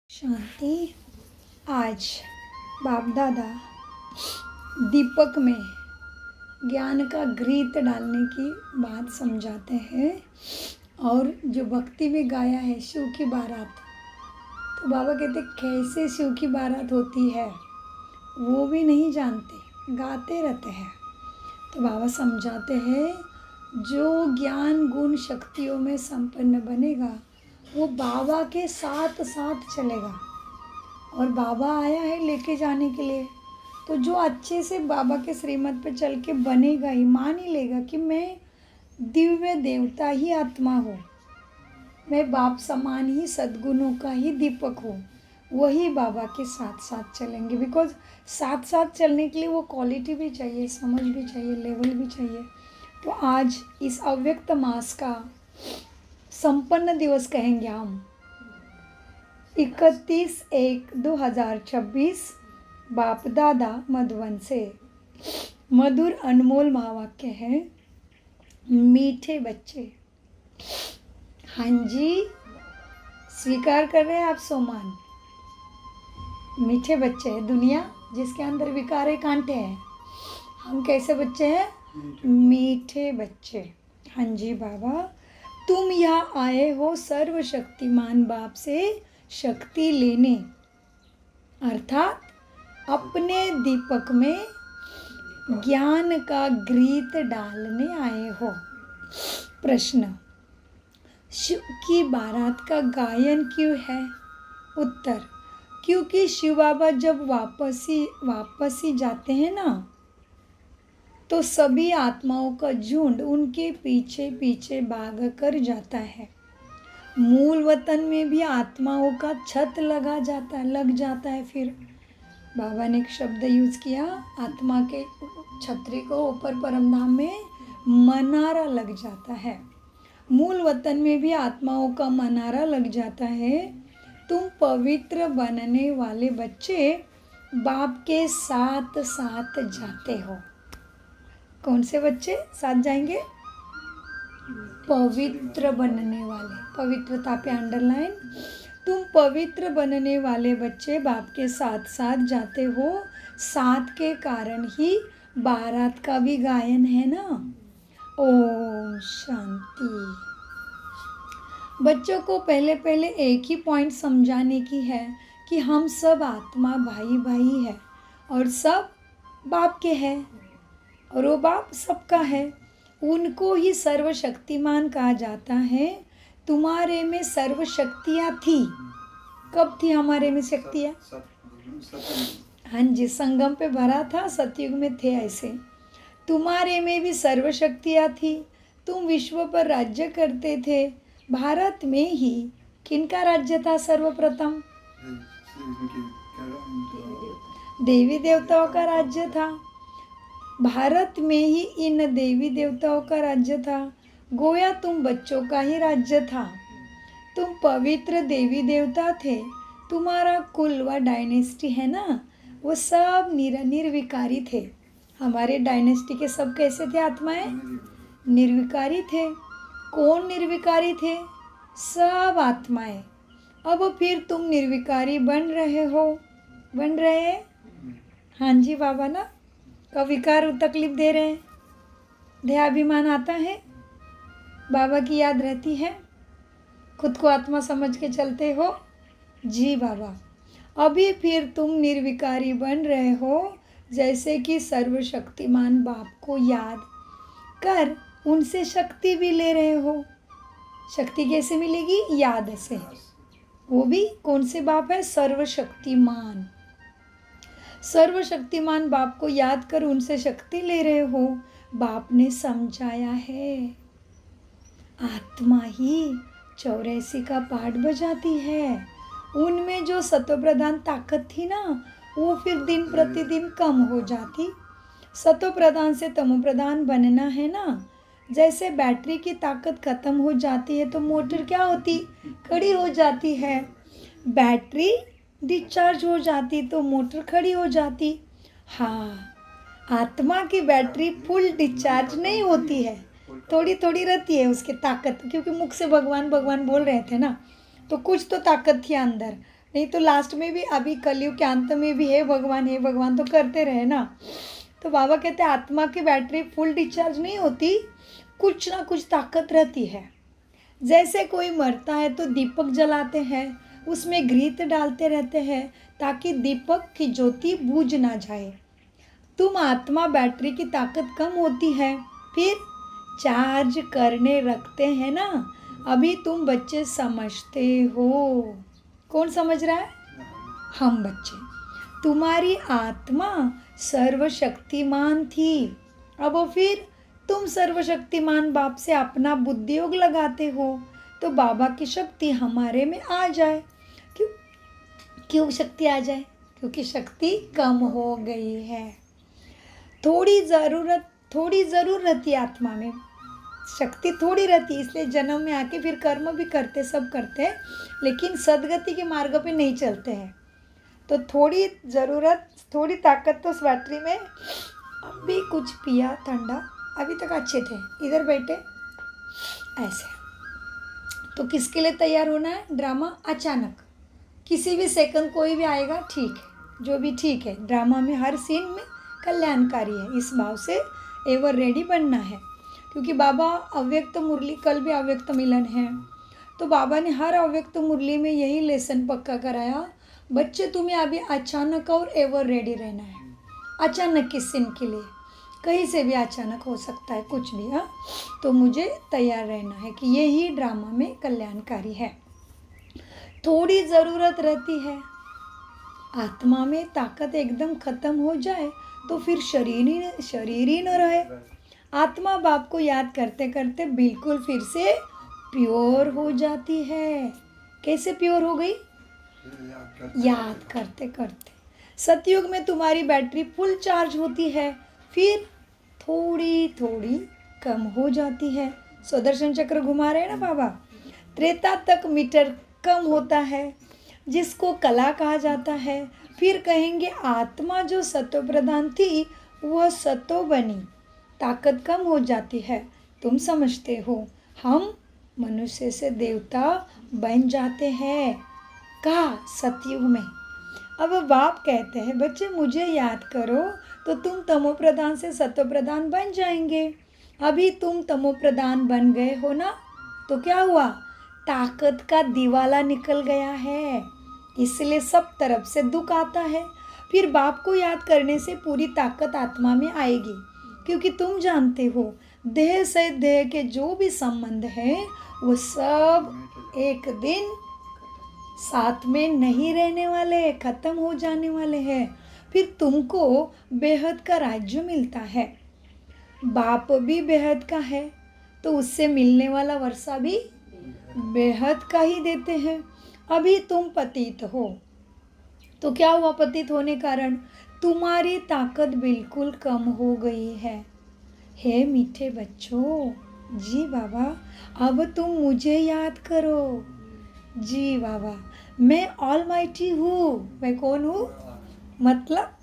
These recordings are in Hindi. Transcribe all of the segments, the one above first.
शांति। आज बाप दादा दीपक में ज्ञान का घृत डालने की बात समझाते हैं। और जो भक्ति में गाया है शिव की बारात, तो बाबा कहते कैसे शिव की बारात होती है वो भी नहीं जानते, गाते रहते हैं। तो बाबा समझाते हैं जो ज्ञान गुण शक्तियों में संपन्न बनेगा वो बाबा के साथ साथ चलेगा। और बाबा आया है लेके जाने के लिए, तो जो अच्छे से बाबा के श्रीमत पे चल के बनेगा ही, मान ही लेगा कि मैं दिव्य देवता ही आत्मा हूँ, मैं बाप समान ही सद्गुणों का ही दीपक हूँ, वही बाबा के साथ साथ चलेंगे। बिकॉज साथ साथ चलने के लिए वो क्वालिटी भी चाहिए, समझ भी चाहिए, लेवल भी चाहिए। तो आज इस अव्यक्त मास का संपन्न दिवस कहेंगे हम। 31/1/2026 बाप दादा मधुबन से मधुर अनमोल महावाक्य है। मीठे बच्चे, हाँ जी, स्वीकार कर रहे हैं आप सोमान। मीठे बच्चे हैं दुनिया जिसके अंदर विकारे कांटे हैं। हम कैसे बच्चे हैं? मीठे बच्चे। हाँ जी बाबा, तुम यहाँ आए हो सर्वशक्तिमान बाप से शक्ति लेने, अर्थात अपने दीपक में ज्ञान का घृत डालने आए हो। प्रश्न, शिव की बारात का गायन क्यों है? उत्तर, क्योंकि शिव बाबा जब वापस ही जाते हैं ना, तो सभी आत्माओं का झुंड उनके पीछे पीछे भाग कर जाता है। मूल वतन में भी आत्माओं का छत लग जाता है। फिर बाबा ने एक शब्द यूज किया, आत्मा के छतरी को ऊपर परमधाम में मनारा लग जाता है। मूल वतन में भी आत्माओं का मनारा लग जाता है। तुम पवित्र बनने वाले बच्चे बाप के साथ साथ जाते हो। कौन से बच्चे साथ जाएंगे? पवित्र बनने वाले, पवित्रता पे अंडरलाइन। तुम पवित्र बनने वाले बच्चे बाप के साथ साथ जाते हो। साथ के कारण ही बारात का भी गायन है ना। ओम शांति। बच्चों को पहले पहले एक ही पॉइंट समझाने की है कि हम सब आत्मा भाई भाई है और सब बाप के हैं और वो बाप सबका है। उनको ही सर्वशक्तिमान कहा जाता है। तुम्हारे में सर्वशक्तियाँ थी। कब थी हमारे में शक्तियाँ? हाँ जी, संगम पे भरा था, सतयुग में थे ऐसे। तुम्हारे में भी सर्वशक्तियाँ थी। तुम विश्व पर राज्य करते थे। भारत में ही किनका राज्य था सर्वप्रथम? देवी देवताओं का राज्य था। भारत में ही इन देवी देवताओं का राज्य था। गोया तुम बच्चों का ही राज्य था। तुम पवित्र देवी देवता थे। तुम्हारा कुल व डायनेस्टी है ना, वो सब निर्विकारी थे। हमारे डायनेस्टी के सब कैसे थे आत्माएं? निर्विकारी थे। कौन निर्विकारी थे? सब आत्माएं। अब फिर तुम निर्विकारी बन रहे हो, बन रहे हैं। हाँ जी बाबा ना, कब विकार तकलीफ दे रहे हैं, देहाभिमान आता है, बाबा की याद रहती है, खुद को आत्मा समझ के चलते हो। जी बाबा, अभी फिर तुम निर्विकारी बन रहे हो, जैसे कि सर्वशक्तिमान बाप को याद कर उनसे शक्ति भी ले रहे हो। शक्ति कैसे मिलेगी? याद से। वो भी कौन से बाप है? सर्वशक्तिमान। सर्वशक्तिमान बाप को याद कर उनसे शक्ति ले रहे हो। बाप ने समझाया है आत्मा ही 84 का पाठ बजाती है। उनमें जो सत्वप्रधान ताकत थी ना, वो फिर दिन प्रतिदिन कम हो जाती। सत्वप्रधान से तमोप्रधान बनना है ना। जैसे बैटरी की ताकत खत्म हो जाती है तो मोटर क्या होती? खड़ी हो जाती है। बैटरी डिस्चार्ज हो जाती तो मोटर खड़ी हो जाती। हाँ, आत्मा की बैटरी फुल डिस्चार्ज नहीं होती है, थोड़ी थोड़ी रहती है उसकी ताकत, क्योंकि मुख से भगवान भगवान बोल रहे थे ना, तो कुछ तो ताकत थी अंदर। नहीं तो लास्ट में भी, अभी कलयुग के अंत में भी हे भगवान तो करते रहे ना। तो बाबा कहते हैं आत्मा की बैटरी फुल डिस्चार्ज नहीं होती, कुछ ना कुछ ताकत रहती है। जैसे कोई मरता है तो दीपक जलाते हैं, उसमें घृत डालते रहते हैं ताकि दीपक की ज्योति बुझ ना जाए। तुम आत्मा बैटरी की ताकत कम होती है, फिर चार्ज करने रखते हैं ना। अभी तुम बच्चे समझते हो। कौन समझ रहा है? हम बच्चे। तुम्हारी आत्मा सर्वशक्तिमान थी, अब फिर तुम सर्वशक्तिमान बाप से अपना बुद्धियोग लगाते हो तो बाबा की शक्ति हमारे में आ जाए। क्यों शक्ति आ जाए? क्योंकि शक्ति कम हो गई है। थोड़ी ज़रूर रहती है आत्मा में, शक्ति थोड़ी रहती है, इसलिए जन्म में आके फिर कर्म भी करते, सब करते हैं, लेकिन सदगति के मार्ग पे नहीं चलते हैं। तो थोड़ी ताकत तो उस बैटरी में। अभी कुछ पिया ठंडा, अभी तक अच्छे थे, इधर बैठे ऐसे। तो किसके लिए तैयार होना है? ड्रामा अचानक किसी भी सेकंड कोई भी आएगा, ठीक है, जो भी ठीक है। ड्रामा में हर सीन में कल्याणकारी है, इस भाव से एवर रेडी बनना है। क्योंकि बाबा अव्यक्त मुरली, कल भी अव्यक्त मिलन है, तो बाबा ने हर अव्यक्त मुरली में यही लेसन पक्का कराया, बच्चे तुम्हें अभी अचानक और एवर रेडी रहना है। अचानक किस सीन के लिए? कहीं से भी अचानक हो सकता है, कुछ भी। हाँ, तो मुझे तैयार रहना है कि यही ड्रामा में कल्याणकारी है। थोड़ी ज़रूरत रहती है। आत्मा में ताकत एकदम खत्म हो जाए तो फिर शरीर ही न रहे। आत्मा बाप को याद करते करते बिल्कुल फिर से प्योर हो जाती है। कैसे प्योर हो गई? याद करते करते। सतयुग में तुम्हारी बैटरी फुल चार्ज होती है, फिर थोड़ी थोड़ी कम हो जाती है। सुदर्शन चक्र घुमा रहे हैं ना बाबा। त्रेता तक मीटर कम होता है, जिसको कला कहा जाता है। फिर कहेंगे आत्मा जो सतो प्रधान थी वह सतो बनी, ताकत कम हो जाती है। तुम समझते हो हम मनुष्य से देवता बन जाते हैं। कहा सतयुग में। अब बाप कहते हैं बच्चे मुझे याद करो तो तुम तमो प्रधान से सतो प्रधान बन जाएंगे। अभी तुम तमो प्रधान बन गए हो ना, तो क्या हुआ? ताकत का दिवाला निकल गया है, इसलिए सब तरफ से दुख आता है। फिर बाप को याद करने से पूरी ताकत आत्मा में आएगी, क्योंकि तुम जानते हो देह से देह के जो भी संबंध है वो सब एक दिन साथ में नहीं रहने वाले, खत्म हो जाने वाले हैं। फिर तुमको बेहद का राज्य मिलता है। बाप भी बेहद का है, तो उससे मिलने वाला वर्षा भी बेहद का ही देते हैं। अभी तुम पतित हो, तो क्या हुआ? पतित होने कारण तुम्हारी ताकत बिल्कुल कम हो गई है। हे मीठे बच्चों, जी बाबा अब तुम मुझे याद करो। जी बाबा, मैं ऑलमाइटी हूँ। मैं कौन हूँ? मतलब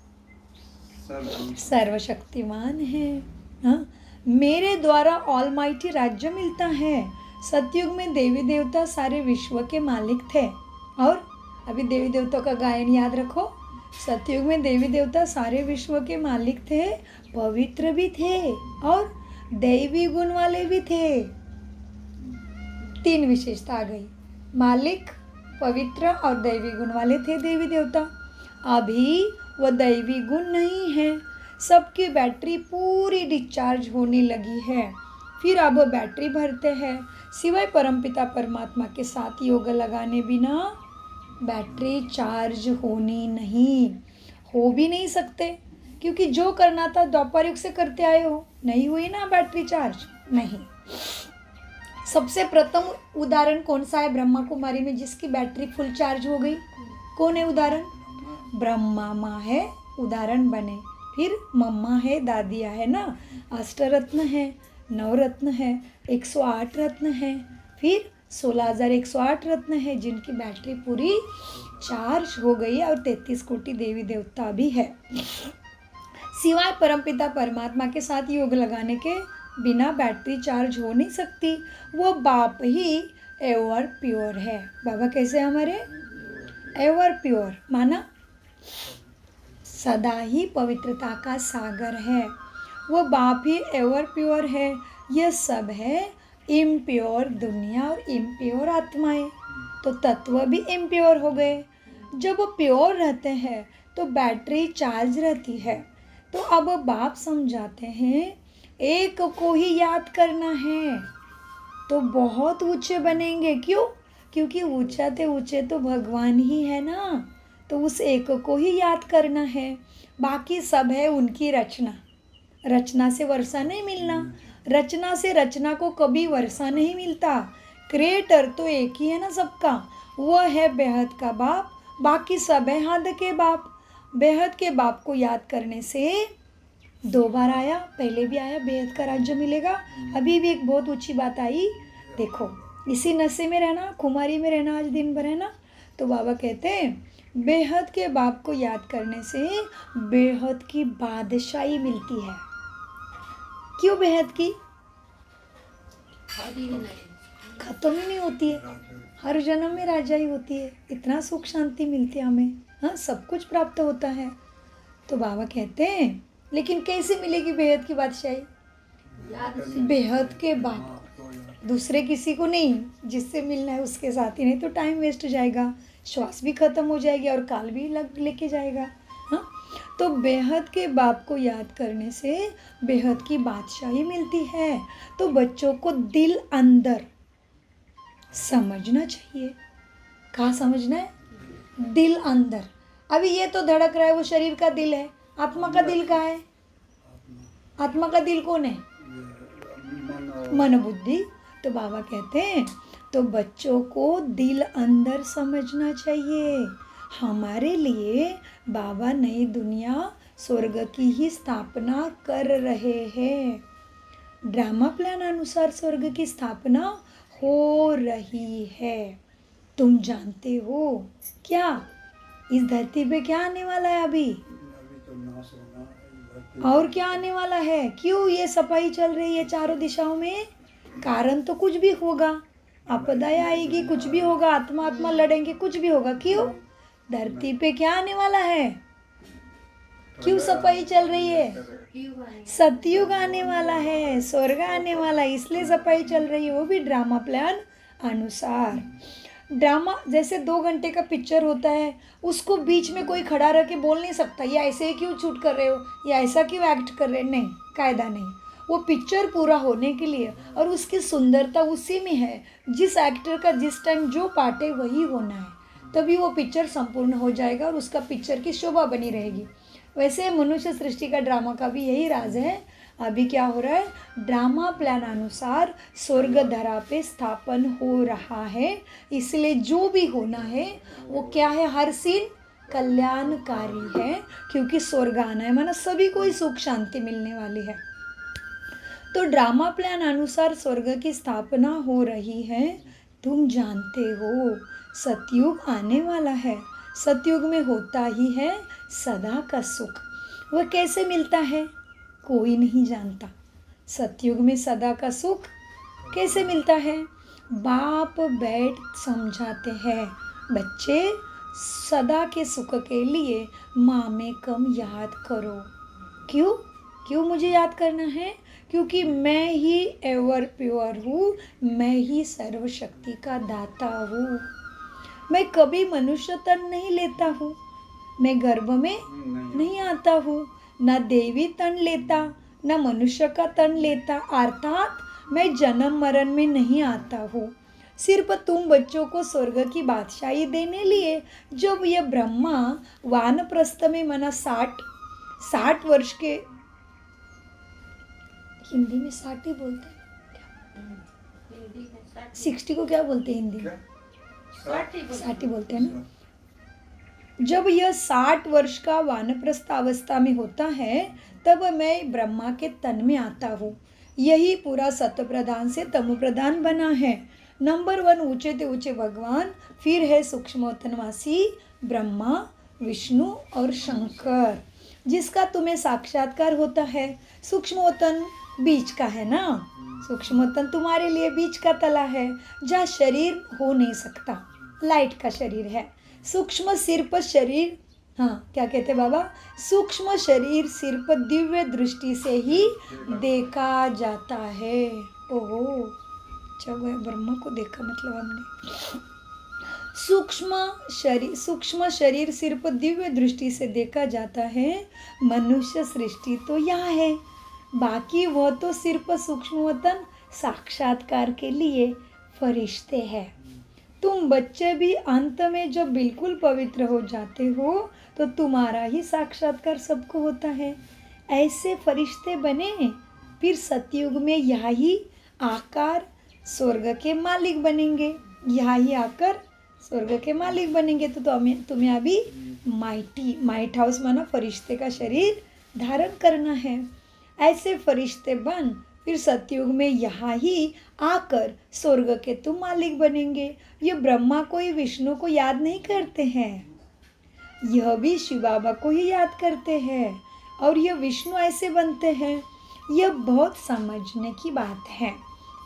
सर्वशक्तिमान है। हाँ, मेरे द्वारा ऑलमाइटी राज्य मिलता है। सतयुग में देवी देवता सारे विश्व के मालिक थे, और अभी देवी देवताओं का गायन याद रखो। सतयुग में देवी देवता सारे विश्व के मालिक थे, पवित्र भी थे और दैवी गुण वाले भी थे। 3 विशेषता आ गई। मालिक, पवित्र और दैवी गुण वाले थे देवी देवता। अभी वह दैवी गुण नहीं है। सबकी बैटरी पूरी डिस्चार्ज होने लगी है। फिर अब बैटरी भरते हैं। सिवाय परमपिता परमात्मा के साथ योग लगाने बिना बैटरी चार्ज होनी नहीं, हो भी नहीं सकते, क्योंकि जो करना था द्वापर युग से करते आए हो, नहीं हुई ना बैटरी चार्ज, नहीं। सबसे प्रथम उदाहरण कौन सा है ब्रह्मा कुमारी में जिसकी बैटरी फुल चार्ज हो गई? कौन है उदाहरण? ब्रह्मा माँ है, उदाहरण बने। फिर मम्मा है, दादिया है ना, अष्टरत्न है, 9 रत्न है, 108 रत्न है, फिर 16,108 रत्न है जिनकी बैटरी पूरी चार्ज हो गई है, और 33 कोटि देवी देवता भी है। सिवाय परमपिता परमात्मा के साथ योग लगाने के बिना बैटरी चार्ज हो नहीं सकती। वो बाप ही एवर प्योर है। बाबा कैसे हमारे एवर प्योर माना सदा ही पवित्रता का सागर है, वो बाप ही एवर प्योर है। यह सब है इम्प्योर दुनिया और इम्प्योर आत्माएं, तो तत्व भी इम्प्योर हो गए। जब वो प्योर रहते हैं तो बैटरी चार्ज रहती है। तो अब बाप समझाते हैं एक को ही याद करना है तो बहुत ऊंचे बनेंगे। क्यों? क्योंकि ऊंचे तो भगवान ही है ना, तो उस एक को ही याद करना है। बाकी सब है उनकी रचना। रचना से वर्षा नहीं मिलना, रचना से रचना को कभी वर्षा नहीं मिलता। क्रिएटर तो एक ही है ना सबका, वो है बेहद का बाप, बाकी सब है हद के बाप। बेहद के बाप को याद करने से 2 बार आया, पहले भी आया, बेहद का राज्य मिलेगा। अभी भी एक बहुत ऊंची बात आई, देखो इसी नशे में रहना, खुमारी में रहना आज दिन भर है ना, तो बाबा कहते हैं बेहद के बाप को याद करने से बेहद की बादशाही मिलती है। क्यों बेहद की? खत्म ही नहीं होती है, हर जन्म में राजा ही होती है। इतना सुख शांति मिलती है हमें, हाँ सब कुछ प्राप्त होता है। तो बाबा कहते हैं लेकिन कैसे मिलेगी बेहद की बादशाही? बेहद के बाप को, दूसरे किसी को नहीं, जिससे मिलना है उसके साथ ही, नहीं तो टाइम वेस्ट हो जाएगा, श्वास भी खत्म हो जाएगी और काल भी लेके जाएगा। हाँ, तो बेहद के बाप को याद करने से बेहद की बादशाही मिलती है। तो बच्चों को दिल अंदर समझना चाहिए। कहाँ समझना है? दिल अंदर। अभी ये तो धड़क रहा है, वो शरीर का दिल है। आत्मा का दिल कहाँ है? आत्मा का दिल कौन है? मन बुद्धि। तो बाबा कहते हैं तो बच्चों को दिल अंदर समझना चाहिए। हमारे लिए बाबा नई दुनिया स्वर्ग की ही स्थापना कर रहे हैं। ड्रामा प्लान अनुसार स्वर्ग की स्थापना हो रही है। तुम जानते हो क्या इस धरती पे क्या आने वाला है? अभी और क्या आने वाला है? क्यों ये सफाई चल रही है चारों दिशाओं में? कारण तो कुछ भी होगा, आपदाएं आएगी, कुछ भी होगा, आत्मा आत्मा लड़ेंगे, कुछ भी होगा। क्यों? धरती पे क्या आने वाला है? क्यों सफाई चल रही है? सतयुग आने वाला है, स्वर्ग आने वाला है, इसलिए सफाई चल रही है, वो भी ड्रामा प्लान अनुसार। ड्रामा जैसे 2 घंटे का पिक्चर होता है, उसको बीच में कोई खड़ा रह के बोल नहीं सकता या ऐसे ही क्यों शूट कर रहे हो या ऐसा क्यों एक्ट कर रहे हैं, नहीं, कायदा नहीं। वो पिक्चर पूरा होने के लिए और उसकी सुंदरता उसी में है, जिस एक्टर का जिस टाइम जो पार्ट है वही होना है, तभी वो पिक्चर संपूर्ण हो जाएगा और उसका पिक्चर की शोभा बनी रहेगी। वैसे मनुष्य सृष्टि का ड्रामा का भी यही राज है। अभी क्या हो रहा है? ड्रामा प्लान अनुसार स्वर्ग धरा पे स्थापन हो रहा है, इसलिए जो भी होना है वो क्या है? हर सीन कल्याणकारी है, क्योंकि स्वर्ग आना है, माना सभी को ही सुख शांति मिलने वाली है। तो ड्रामा प्लान अनुसार स्वर्ग की स्थापना हो रही है। तुम जानते हो सतयुग आने वाला है। सतयुग में होता ही है सदा का सुख। वह कैसे मिलता है? कोई नहीं जानता। सतयुग में सदा का सुख कैसे मिलता है? बाप बैठ समझाते हैं, बच्चे सदा के सुख के लिए माँ में कम याद करो। क्यों? क्यों मुझे याद करना है? क्योंकि मैं ही एवर प्योर हूँ, मैं ही सर्वशक्ति का दाता हूँ। मैं कभी मनुष्य तन नहीं लेता हूँ, मैं गर्भ में नहीं आता हूँ, न देवी तन लेता न मनुष्य का तन लेता, अर्थात मैं जन्म मरण में नहीं आता हूँ। सिर्फ तुम बच्चों को स्वर्ग की बादशाही देने लिए जब यह ब्रह्मा वानप्रस्थ में मना 60 वर्ष के, हिंदी में 60 ही बोलते हैं, 60 को क्या बोलते हैं हिंदी में? 60 बोलते हैं ना। जब यह 60 वर्ष का वानप्रस्थ अवस्था में होता है तब मैं ब्रह्मा के तन में आता हूँ। यही पूरा सत्य प्रधान से तमो प्रधान बना है। नंबर 1 ऊंचे ते ऊंचे भगवान, फिर है सूक्ष्मोत्तनवासी ब्रह्मा, विष्णु और शंकर, जिसका तुम्हें साक्षात्कार होता है। सूक्ष्मोत्तन बीच का है ना, सूक्ष्मोत्तन तुम्हारे लिए बीच का तला है, जहाँ शरीर हो नहीं सकता, लाइट का शरीर है। सूक्ष्म सिर पर शरीर, हाँ क्या कहते बाबा, सूक्ष्म शरीर सिर पर दिव्य दृष्टि से ही देखा जाता है। ओहो, जब ब्रह्मा को देखा मतलब हमने सूक्ष्म शरीर सिर पर दिव्य दृष्टि से देखा जाता है। मनुष्य सृष्टि तो यहाँ है, बाकी वह तो सिर पर सूक्ष्म वतन साक्षात्कार के लिए फरिश्ते हैं। तुम बच्चे भी अंत में जब बिल्कुल पवित्र हो जाते हो तो तुम्हारा ही साक्षात्कार सबको होता है। ऐसे फरिश्ते बने, फिर सतयुग में यहाँ ही आकर स्वर्ग के मालिक बनेंगे। यहाँ ही आकर स्वर्ग के मालिक बनेंगे। तो तुम्हें अभी माइट हाउस माना फरिश्ते का शरीर धारण करना है। ऐसे फरिश्ते बन, फिर सतयुग में यहाँ ही आकर स्वर्ग के तुम मालिक बनेंगे। ये ब्रह्मा को ही विष्णु को याद नहीं करते हैं, यह भी शिव बाबा को ही याद करते हैं, और यह विष्णु ऐसे बनते हैं। यह बहुत समझने की बात है।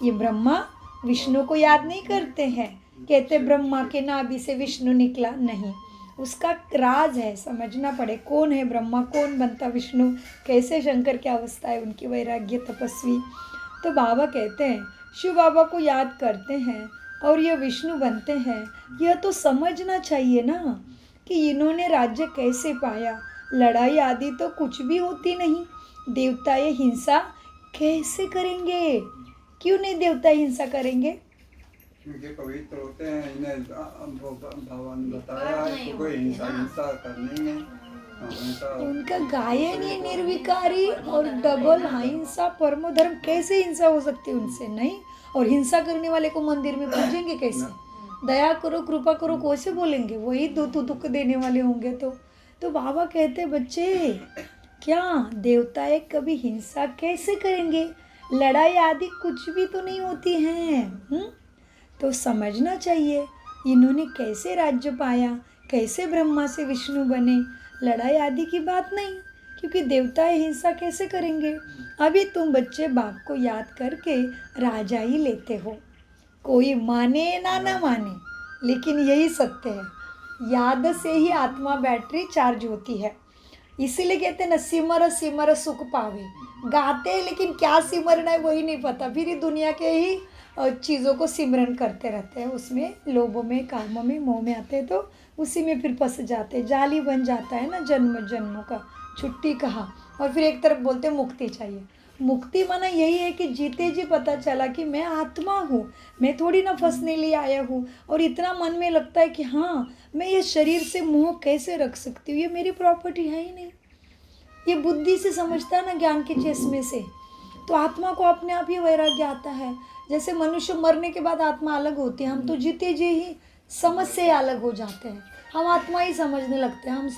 ये ब्रह्मा विष्णु को याद नहीं करते हैं, कहते ब्रह्मा के नाभि से विष्णु निकला, नहीं, उसका राज है, समझना पड़े कौन है ब्रह्मा, कौन बनता विष्णु, कैसे शंकर की अवस्था है उनकी, वैराग्य तपस्वी। तो बाबा कहते हैं शिव बाबा को याद करते हैं और ये विष्णु बनते हैं। यह तो समझना चाहिए ना कि इन्होंने राज्य कैसे पाया। लड़ाई आदि तो कुछ भी होती नहीं, देवता ये हिंसा कैसे करेंगे? क्यों नहीं देवता हिंसा करेंगे? क्योंकि पवित्र होते हैं, इन्हें भगवान बताया है कि कोई हिंसा करनी नहीं। उनका गायन ये निर्विकारी और डबल हिंसा परमो धर्म, कैसे हिंसा हो सकती है उनसे? नहीं। और हिंसा करने वाले को मंदिर में पूजेंगे कैसे? दया करो कृपा करो कैसे बोलेंगे? वही दुख देने वाले होंगे। तो बाबा कहते बच्चे, क्या देवताएं कभी हिंसा कैसे करेंगे? लड़ाई आदि कुछ भी तो नहीं होती हैं। तो समझना चाहिए इन्होंने कैसे राज्य पाया, कैसे ब्रह्मा से विष्णु बने। लड़ाई आदि की बात नहीं, क्योंकि देवताएं हिंसा कैसे करेंगे? अभी तुम बच्चे बाप को याद करके राजा ही लेते हो, कोई माने ना माने, लेकिन यही सत्य है। याद से ही आत्मा बैटरी चार्ज होती है। इसीलिए कहते हैं ना, सिमर सिमर सुख पावे। गाते हैं लेकिन क्या सिमरना है वही नहीं पता, फिर ही दुनिया के ही चीज़ों को सिमरन करते रहते हैं, उसमें लोभों में, कामों में, मोह में आते हैं, तो उसी में फिर फंस जाते हैं। जाली बन जाता है ना जन्म जन्मों का। छुट्टी कहा, और फिर एक तरफ बोलते मुक्ति चाहिए। मुक्ति माना यही है कि जीते जी पता चला कि मैं आत्मा हूँ, मैं थोड़ी ना फंसने लिए आया हूँ। और इतना मन में लगता है कि हाँ, मैं ये शरीर से मोह कैसे रख सकती हूँ, ये मेरी प्रॉपर्टी है ही नहीं। ये बुद्धि से समझता है ना, ज्ञान के चश्मे से, तो आत्मा को अपने आप ही वैराग्य आता है। जैसे मनुष्य मरने के बाद आत्मा अलग होती है, हम तो जीते जी ही समझ से अलग हो जाते हैं, हम आत्मा ही समझने लगते हैं, हम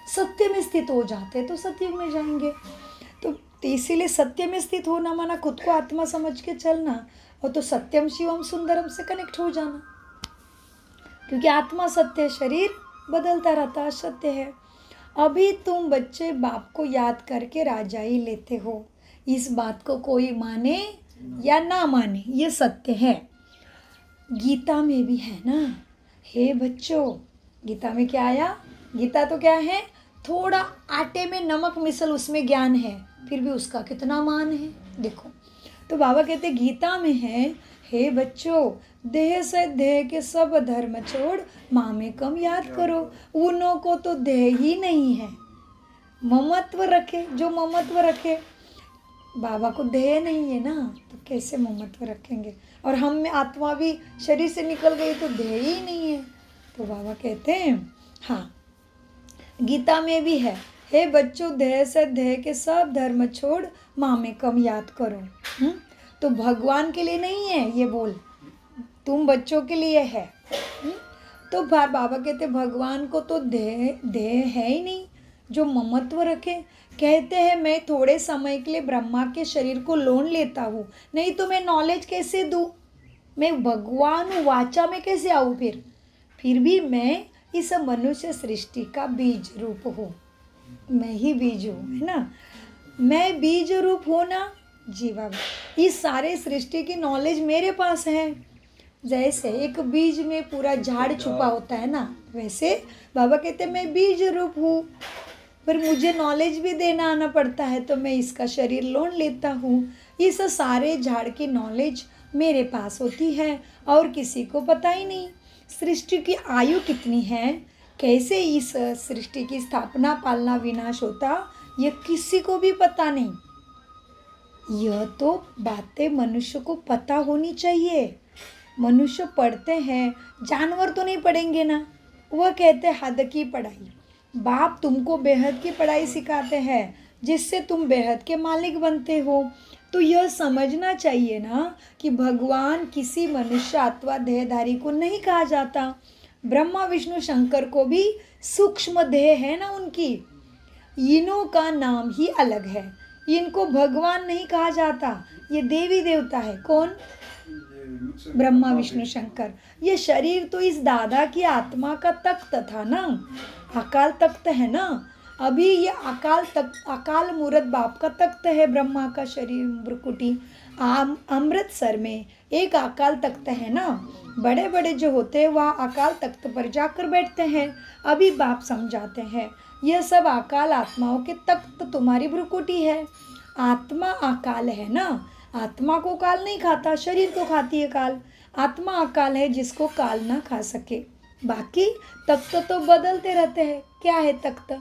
सत्य में स्थित हो जाते हैं, तो सत्युग में जाएंगे। तो इसीलिए सत्य में स्थित होना माना खुद को आत्मा समझ के चलना, और तो सत्यम शिवम सुंदरम से कनेक्ट हो जाना, क्योंकि आत्मा सत्य है, शरीर बदलता रहता सत्य है। अभी तुम बच्चे बाप को याद करके राजा ही लेते हो। इस बात को कोई माने या ना माने, ये सत्य है। गीता में भी है ना, हे बच्चों, गीता में क्या आया? गीता तो क्या है? थोड़ा आटे में नमक मिसल उसमें ज्ञान है, फिर भी उसका कितना मान है देखो। तो बाबा कहते गीता में है, हे बच्चों, देह से देह के सब धर्म छोड़ माँ में कम याद करो। उन्हों को तो देह ही नहीं है, ममत्व रखे, जो ममत्व रखे। बाबा को देह नहीं है ना, तो कैसे ममत्व रखेंगे? और हम में आत्मा भी शरीर से निकल गई तो देह ही नहीं है। तो बाबा कहते हैं, हाँ गीता में भी है, हे बच्चों, देह से देह के सब धर्म छोड़ माँ में कम याद करो। तो भगवान के लिए नहीं है ये बोल, तुम बच्चों के लिए है। तो बाबा कहते भगवान को तो देह है ही नहीं जो ममत्व रखे। कहते हैं मैं थोड़े समय के लिए ब्रह्मा के शरीर को लोन लेता हूँ, नहीं तो मैं नॉलेज कैसे दूँ? मैं भगवान हूँ, वाचा में कैसे आऊँ? फिर भी मैं इस मनुष्य सृष्टि का बीज रूप हूँ, मैं ही बीज हूँ, है ना? मैं बीज रूप हूँ ना जी बाबा। इस सारे सृष्टि की नॉलेज मेरे पास है, जैसे एक बीज में पूरा झाड़ छुपा होता है ना, वैसे बाबा कहते मैं बीज रूप हूँ, पर मुझे नॉलेज भी देना आना पड़ता है, तो मैं इसका शरीर लोन लेता हूँ। इस सारे झाड़ की नॉलेज मेरे पास होती है और किसी को पता ही नहीं। सृष्टि की आयु कितनी है, कैसे इस सृष्टि की स्थापना पालना विनाश होता, ये किसी को भी पता नहीं। यह तो बातें मनुष्य को पता होनी चाहिए। मनुष्य पढ़ते हैं, जानवर तो नहीं पढ़ेंगे ना। वह कहते हैं हद की पढ़ाई। बाप तुमको बेहद की पढ़ाई सिखाते हैं जिससे तुम बेहद के मालिक बनते हो। तो यह समझना चाहिए ना कि भगवान किसी मनुष्य अथवा देहधारी को नहीं कहा जाता। ब्रह्मा विष्णु शंकर को भी सूक्ष्म देह है ना उनकी, इनों का नाम ही अलग है। इनको भगवान नहीं कहा जाता, ये देवी देवता है। कौन? ब्रह्मा विष्णु शंकर। ये शरीर तो इस दादा की आत्मा का तख्त था ना, अकाल तख्त है ना। अभी ये अकाल मूर्त बाप का तख्त है, ब्रह्मा का शरीर भ्रुकुटी। अमृतसर में एक अकाल तख्त है ना, बड़े बड़े जो होते हैं वह अकाल तख्त पर जाकर बैठते हैं। अभी बाप समझाते हैं यह सब अकाल आत्माओं के तख्त तुम्हारी भ्रुकुटी है। आत्मा अकाल है ना, आत्मा को काल नहीं खाता, शरीर को खाती है काल। आत्मा अकाल है जिसको काल ना खा सके। बाकी तख्त तो बदलते रहते हैं। क्या है तख्त?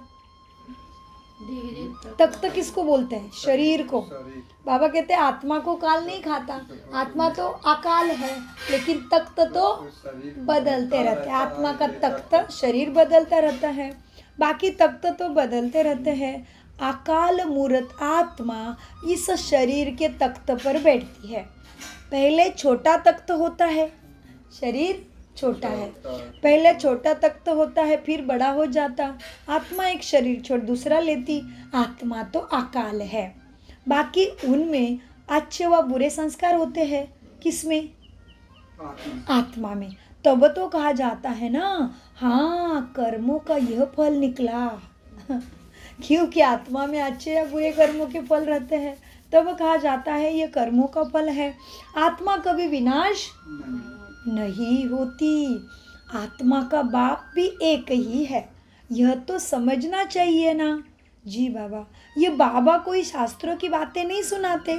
तख्त किसको बोलते हैं? शरीर को। बाबा कहते हैं आत्मा को काल नहीं खाता, आत्मा तो अकाल है, लेकिन तख्त तो बदलते रहते हैं। आत्मा का तख्त शरीर बदलता रहता है, बाकी तख्त तो बदलते रहते हैं। अकाल मूर्त आत्मा इस शरीर के तख्त पर बैठती है। पहले छोटा तख्त होता है, शरीर छोटा है, पहले छोटा तख्त होता है, फिर बड़ा हो जाता। आत्मा एक शरीर छोड़ दूसरा लेती। आत्मा तो अकाल है। बाकी उनमें अच्छे व बुरे संस्कार होते हैं। किसमें? आत्मा में। तब तो कहा जाता है ना, हाँ कर्मों का यह फल निकला। क्योंकि आत्मा में अच्छे या बुरे कर्मों के फल रहते हैं, तब कहा जाता है ये कर्मों का फल है। आत्मा कभी विनाश नहीं होती। आत्मा का बाप भी एक ही है, यह तो समझना चाहिए ना। जी बाबा, ये बाबा कोई शास्त्रों की बातें नहीं सुनाते।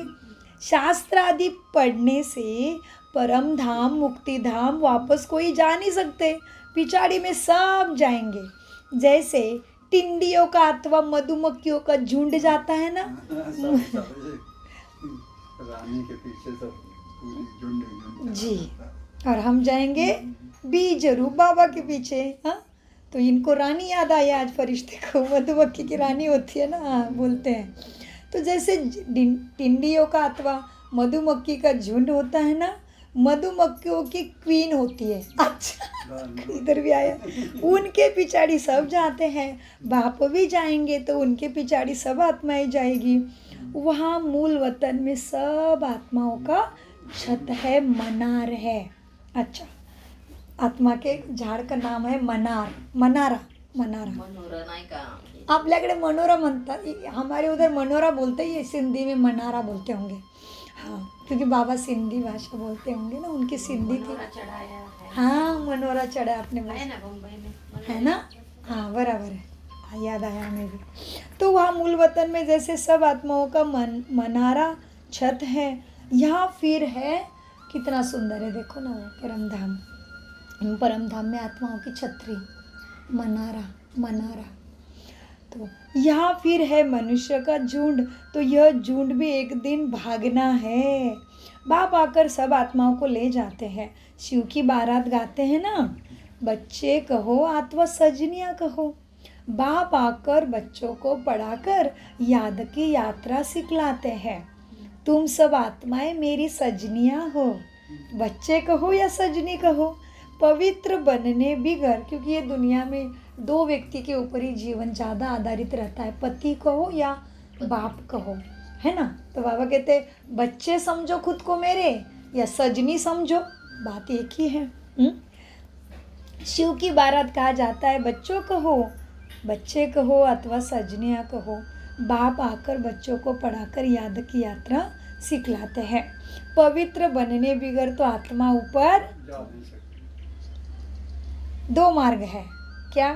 शास्त्र आदि पढ़ने से परम धाम मुक्ति धाम वापस कोई जा नहीं सकते, पिछाड़ी में सब जाएंगे। जैसे टिंडियों का अथवा मधुमक्खियों का झुंड जाता है ना, रानी के पीछे सब पूरी झुंड जी, और हम जाएंगे बीज रूप बाबा के पीछे। हाँ, तो इनको रानी याद आई आज फरिश्ते को, मधुमक्खी की रानी होती है ना, हाँ बोलते हैं। तो जैसे टिंडियों का अथवा मधुमक्खी का झुंड होता है ना, मधुमक्खियों की क्वीन होती है। अच्छा, इधर भी आया। उनके पिछाड़ी सब जाते हैं, बाप भी जाएंगे तो उनके पिछाड़ी सब आत्माएं जाएगी। वहाँ मूल वतन में सब आत्माओं का छत है, मनार है। अच्छा, आत्मा के झाड का नाम आहे मनारा। मनोरा नाही का? आपल्याकडे मनोरा म्हणतात, हमारे उधर मनोरा बोलते हैं, ये सिंधी में मनारा बोलते होंगे। हाँ, क्योंकि बाबा सिंधी भाषा बोलते होंगे ना, उनकी सिंधी थी। मनोरा चढ़ाया है। हाँ, मनोरा चढ़ा आपने बोला है ना बम्बई में? है ना। हाँ बराबर है, हाँ, याद आया हमें भी। तो वहाँ मूल वतन में जैसे सब आत्माओं का मनारा छत है, यहाँ फिर है कितना सुंदर है, देखो ना वो परम धाम में आत्माओं की छतरी मनारा। तो यहाँ फिर है मनुष्य का झुंड। तो यह झुंड भी एक दिन भागना है। बाप आकर सब आत्माओं को ले जाते हैं। शिव की बारात गाते हैं ना, बच्चे कहो अथवा सजनियाँ कहो। बाप आकर बच्चों को पढ़ाकर याद की यात्रा सिखलाते हैं। तुम सब आत्माएं मेरी सजनियाँ हो, बच्चे कहो या सजनी कहो। पवित्र बनने बिगर, क्योंकि ये दुनिया में दो व्यक्ति के ऊपर ही जीवन ज़्यादा आधारित रहता है, पति कहो या बाप कहो, है ना। तो बाबा कहते बच्चे समझो खुद को मेरे या सजनी समझो, बात एक ही है। शिव की बारात कहा जाता है, बच्चे कहो अथवा सजनियाँ कहो। बाप आकर बच्चों को पढ़ाकर याद की यात्रा सिखलाते हैं। पवित्र बनने बिगर तो आत्मा ऊपर जा नहीं सकते। 2 मार्ग है। क्या?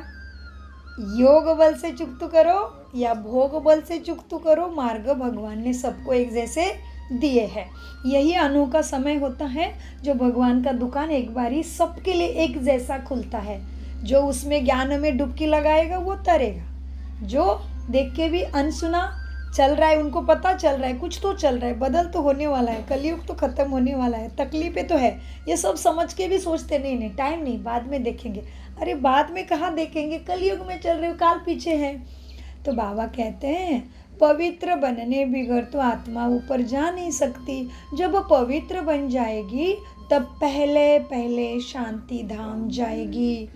योग बल से चुकतू करो या भोग बल से चुकतू करो। मार्ग भगवान ने सबको एक जैसे दिए हैं। यही अनोखा समय होता है जो भगवान का दुकान एक बारी सबके लिए एक जैसा खुलता है। जो उसमें ज्ञान में डुबकी लगाएगा वो तरेगा। जो देख के भी अनसुना चल रहा है, उनको पता चल रहा है कुछ तो चल रहा है, बदल तो होने वाला है, कलयुग तो खत्म होने वाला है, तकलीफें तो है, ये सब समझ के भी सोचते नहीं नहीं टाइम नहीं, बाद में देखेंगे। अरे बाद में कहाँ देखेंगे, कलयुग में चल रहे हो, काल पीछे है। तो बाबा कहते हैं पवित्र बनने बिगर तो आत्मा ऊपर जा नहीं सकती। जब पवित्र बन जाएगी तब पहले पहले शांति धाम जाएगी।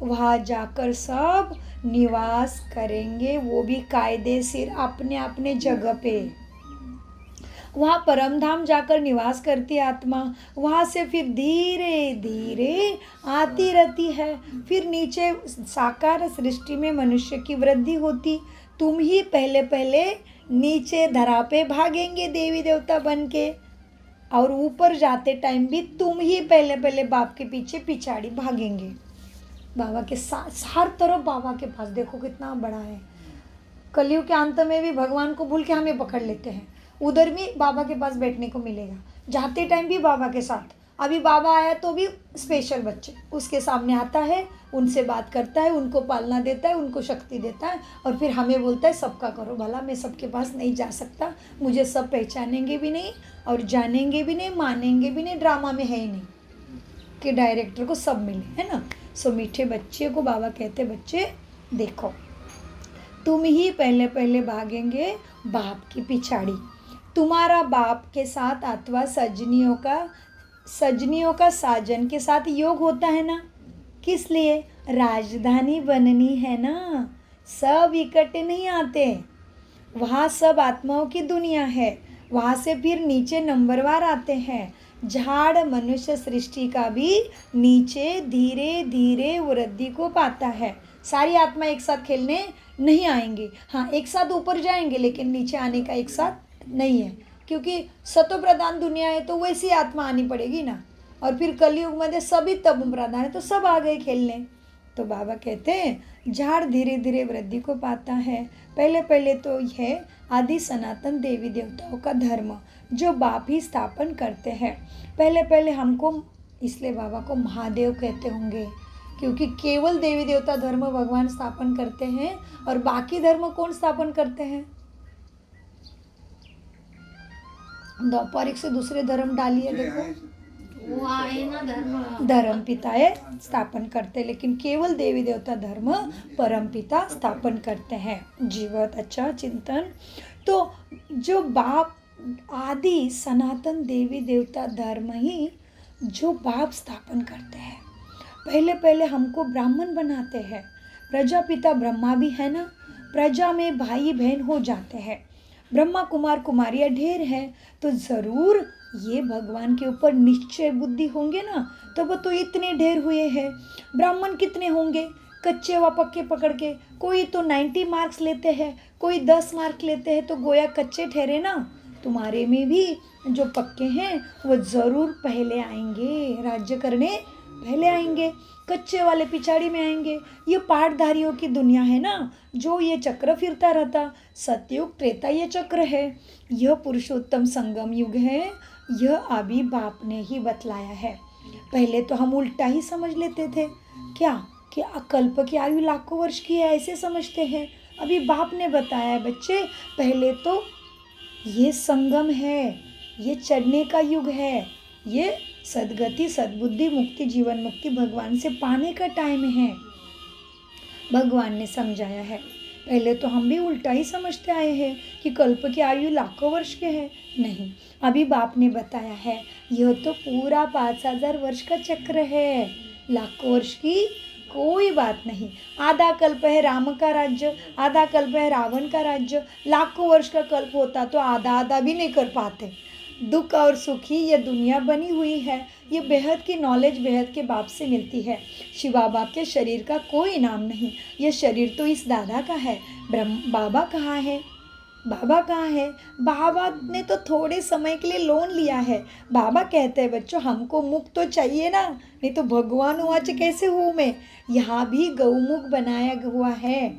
वहाँ जाकर सब निवास करेंगे, वो भी कायदेशीर अपने अपने जगह पे। वहाँ परम धाम जाकर निवास करती आत्मा। वहाँ से फिर धीरे धीरे आती रहती है। फिर नीचे साकार सृष्टि में मनुष्य की वृद्धि होती। तुम ही पहले पहले नीचे धरा पे भागेंगे देवी देवता बन के, और ऊपर जाते टाइम भी तुम ही पहले पहले बाप के पीछे पिछाड़ी भागेंगे। बाबा के साथ हर तरफ बाबा के पास देखो कितना बड़ा है। कलयुग के अंत में भी भगवान को भूल के हमें पकड़ लेते हैं, उधर भी बाबा के पास बैठने को मिलेगा। जाते टाइम भी बाबा के साथ। अभी बाबा आया तो भी स्पेशल बच्चे उसके सामने आता है, उनसे बात करता है, उनको पालना देता है, उनको शक्ति देता है, और फिर हमें बोलता है सबका करो भला। मैं सबके पास नहीं जा सकता, मुझे सब पहचानेंगे भी नहीं और जानेंगे भी नहीं, मानेंगे भी नहीं, ड्रामा में है ही नहीं कि डायरेक्टर को सब मिले, है ना। सो मीठे बच्चे को बाबा कहते बच्चे देखो तुम ही पहले पहले भागेंगे बाप की पिछाड़ी। तुम्हारा बाप के साथ अथवा सजनियों का साजन के साथ योग होता है ना। किस लिए? राजधानी बननी है ना। सब इकट्ठे नहीं आते, वहाँ सब आत्माओं की दुनिया है। वहाँ से फिर नीचे नंबरवार आते हैं। झाड़ मनुष्य सृष्टि का भी नीचे धीरे धीरे वृद्धि को पाता है। सारी आत्मा एक साथ खेलने नहीं आएंगे। हाँ, एक साथ ऊपर जाएंगे, लेकिन नीचे आने का एक साथ नहीं है, क्योंकि सतो प्रधान दुनिया है तो वैसी आत्मा आनी पड़ेगी ना। और फिर कलयुग में सभी तब प्रधान है तो सब आ गए खेलने। तो बाबा कहते हैं झाड़ धीरे धीरे वृद्धि को पाता है। पहले पहले तो यह आदि सनातन देवी देवताओं का धर्म जो बाप ही स्थापन करते हैं। पहले पहले हमको, इसलिए बाबा को महादेव कहते होंगे, क्योंकि केवल देवी देवता धर्म भगवान स्थापन करते हैं, और बाकी धर्म कौन स्थापन करते हैं? द्वापारिक से दूसरे धर्म डालिए, देखो वो आए ना धर्म पिताए स्थापन करते, लेकिन केवल देवी देवता धर्म परम पिता स्थापन करते हैं। जीवत अच्छा चिंतन। तो जो बाप आदि सनातन देवी देवता धर्म ही जो बाप स्थापन करते हैं। पहले पहले हमको ब्राह्मण बनाते हैं। प्रजापिता ब्रह्मा भी है ना, प्रजा में भाई बहन हो जाते हैं। ब्रह्मा कुमार कुमारियाँ ढेर हैं, तो ज़रूर ये भगवान के ऊपर निश्चय बुद्धि होंगे ना, तो वो तो इतने ढेर हुए हैं। ब्राह्मण कितने होंगे? कच्चे व पक्के पकड़ के, कोई तो 90 मार्क्स लेते हैं, कोई 10 मार्क लेते हैं, तो गोया कच्चे ठहरे ना। तुम्हारे में भी जो पक्के हैं वो ज़रूर पहले आएंगे, राज्य करने पहले आएंगे, कच्चे वाले पिछाड़ी में आएंगे। ये पाठधारियों की दुनिया है ना, जो ये चक्र फिरता रहता। सतयुग त्रेता ये चक्र है, यह पुरुषोत्तम संगम युग है, यह अभी बाप ने ही बतलाया है। पहले तो हम उल्टा ही समझ लेते थे, क्या कि कल्प की आयु लाखों वर्ष की है, ऐसे समझते हैं। अभी बाप ने बताया बच्चे, पहले तो ये संगम है, ये चढ़ने का युग है, ये सद्गति सद्बुद्धि मुक्ति जीवन मुक्ति भगवान से पाने का टाइम है, भगवान ने समझाया है। पहले तो हम भी उल्टा ही समझते आए हैं कि कल्प की आयु लाखों वर्ष के है। नहीं, अभी बाप ने बताया है यह तो पूरा 5000 वर्ष का चक्र है, लाखों वर्ष की कोई बात नहीं। आधा कल्प है राम का राज्य, आधा कल्प है रावण का राज्य। लाखों वर्ष का कल्प होता तो आधा आधा भी नहीं कर पाते। दुख और सुखी ये दुनिया बनी हुई है। ये बेहद की नॉलेज बेहद के बाप से मिलती है। शिव बाबा के शरीर का कोई नाम नहीं, ये शरीर तो इस दादा का है। बाबा कहाँ है? बाबा कहाँ है? बाबा ने तो थोड़े समय के लिए लोन लिया है। बाबा कहते हैं बच्चों हमको मुख तो चाहिए ना, नहीं तो भगवान वाच कैसे हूँ मैं। यहाँ भी गौमुख बनाया हुआ है।